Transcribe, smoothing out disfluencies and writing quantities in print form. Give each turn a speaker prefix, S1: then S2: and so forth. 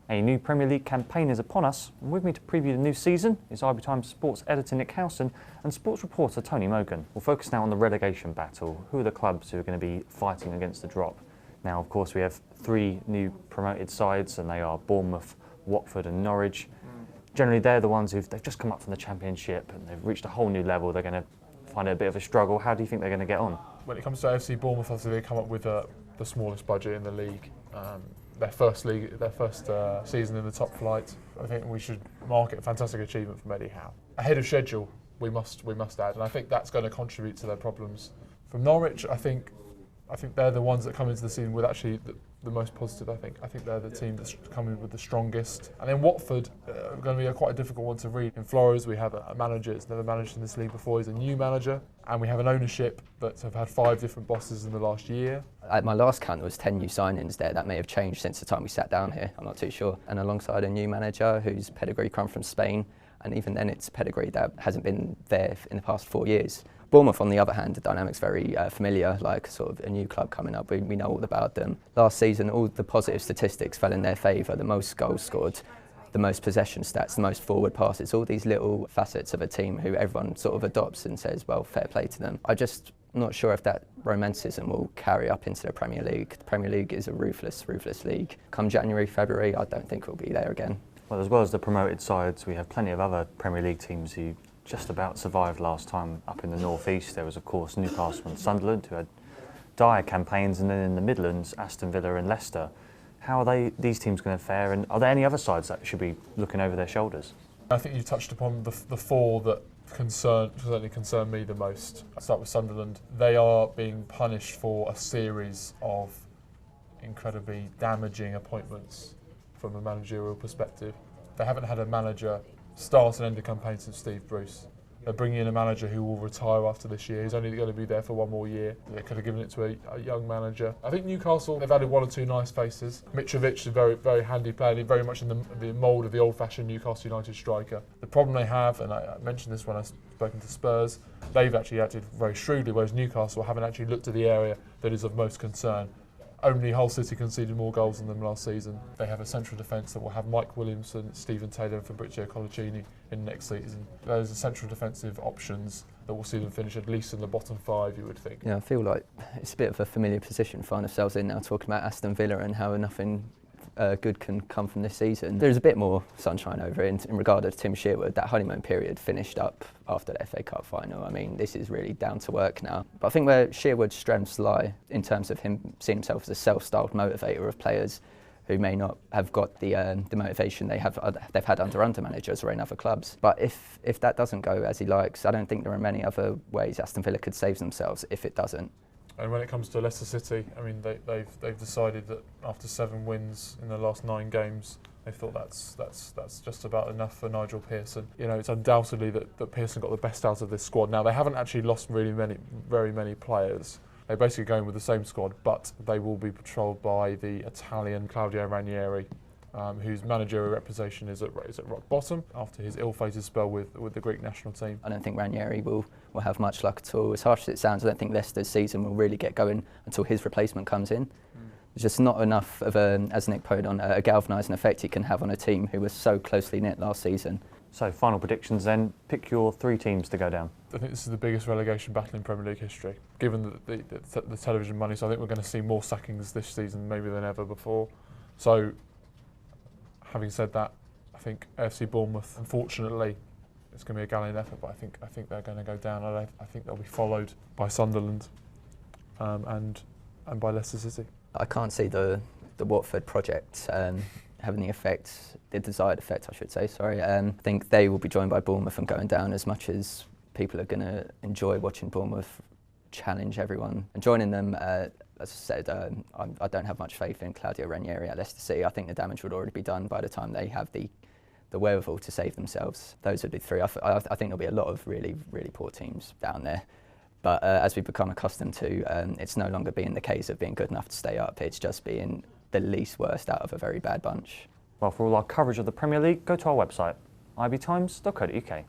S1: A new Premier League campaign is upon us, and with me to preview the new season is IBTimes sports editor Nick Howson and sports reporter Tony Mogan. We'll focus now on the relegation battle. Who are the clubs who are going to be fighting against the drop? Now, of course, we have three new promoted sides, and they are Bournemouth, Watford and Norwich. Generally, they're the ones they've just come up from the Championship and they've reached a whole new level. They're going to find it a bit of a struggle. How do you think they're going to get on?
S2: When it comes to A.F.C. Bournemouth, obviously they come up with the smallest budget in the league. Their first season in the top flight. I think we should mark it a fantastic achievement from Eddie Howe. Ahead of schedule, we must add, and I think that's going to contribute to their problems. From Norwich, I think they're the ones that come into the season with actually the most positive. I think they're the team that's coming with the strongest. And then Watford are going to be quite a difficult one to read. In Flores, we have a manager that's never managed in this league before. He's a new manager, and we have an ownership that have had 5 different bosses in the last year.
S3: At my last count, there was 10 new signings there. That may have changed since the time we sat down here. I'm not too sure. And alongside a new manager whose pedigree comes from Spain, and even then it's pedigree that hasn't been there in the past 4 years. Bournemouth, on the other hand, the dynamic's very familiar, like sort of a new club coming up. We know all about them. Last season, all the positive statistics fell in their favour. The most goals scored, the most possession stats, the most forward passes, all these little facets of a team who everyone sort of adopts and says, well, fair play to them. I'm just not sure if that romanticism will carry up into the Premier League. The Premier League is a ruthless league. Come January, February, I don't think we'll be there again.
S1: Well, as well as the promoted sides, we have plenty of other Premier League teams who just about survived last time. Up in the northeast, there was of course Newcastle and Sunderland, who had dire campaigns, and then in the Midlands, Aston Villa and Leicester. How are these teams going to fare, and are there any other sides that should be looking over their shoulders?
S2: I think you touched upon the 4 that certainly concern me the most. I'll start with Sunderland. They are being punished for a series of incredibly damaging appointments from a managerial perspective. They haven't had a manager start and end a campaign since Steve Bruce. They're bringing in a manager who will retire after this year. He's only going to be there for 1 more year. They could have given it to a young manager. I think Newcastle, they've added 1 or 2 nice faces. Mitrovic is a very, very handy player, very much in the mould of the old-fashioned Newcastle United striker. The problem they have, and I mentioned this when I spoken to Spurs, they've actually acted very shrewdly, whereas Newcastle haven't actually looked at the area that is of most concern. Only Hull City conceded more goals than them last season. They have a central defence that will have Mike Williamson, Stephen Taylor and Fabrizio Colaccini in next season. Those are central defensive options that will see them finish at least in the bottom 5, you would think.
S3: Yeah, I feel like it's a bit of a familiar position to find ourselves in now, talking about Aston Villa and how nothing good can come from this season. There's a bit more sunshine over it in regard to Tim Sherwood. That honeymoon period finished up after the FA Cup final. I mean, this is really down to work now. But I think where Sherwood's strengths lie in terms of him seeing himself as a self-styled motivator of players who may not have got the motivation they've had under managers or in other clubs. But if that doesn't go as he likes, I don't think there are many other ways Aston Villa could save themselves if it doesn't.
S2: And when it comes to Leicester City, I mean, they've decided that after 7 wins in the last 9 games, they thought that's just about enough for Nigel Pearson. You know, it's undoubtedly that Pearson got the best out of this squad. Now, they haven't actually lost very many players. They're basically going with the same squad, but they will be patrolled by the Italian Claudio Ranieri, whose managerial reputation is at rock bottom after his ill-fated spell with the Greek national team.
S3: I don't think Ranieri will have much luck at all. As harsh as it sounds, I don't think Leicester's season will really get going until his replacement comes in. There's just not enough of as Nick put on, a galvanising effect he can have on a team who was so closely knit last season.
S1: So, final predictions then. Pick your 3 teams to go down.
S2: I think this is the biggest relegation battle in Premier League history, given the television money. So I think we're going to see more sackings this season maybe than ever before. So, having said that, I think A.F.C. Bournemouth, unfortunately, it's going to be a gallant effort, but I think they're going to go down. I think they'll be followed by Sunderland and by Leicester City.
S3: I can't see the Watford project having the desired effect, I should say. I think they will be joined by Bournemouth and going down, as much as people are going to enjoy watching Bournemouth challenge everyone. And joining them, as I said, I don't have much faith in Claudio Ranieri at Leicester City. I think the damage would already be done by the time they have the wherewithal to save themselves. Those would be 3. I think there'll be a lot of really, really poor teams down there. But as we've become accustomed to, it's no longer being the case of being good enough to stay up. It's just being the least worst out of a very bad bunch.
S1: Well, for all our coverage of the Premier League, go to our website, ibtimes.co.uk.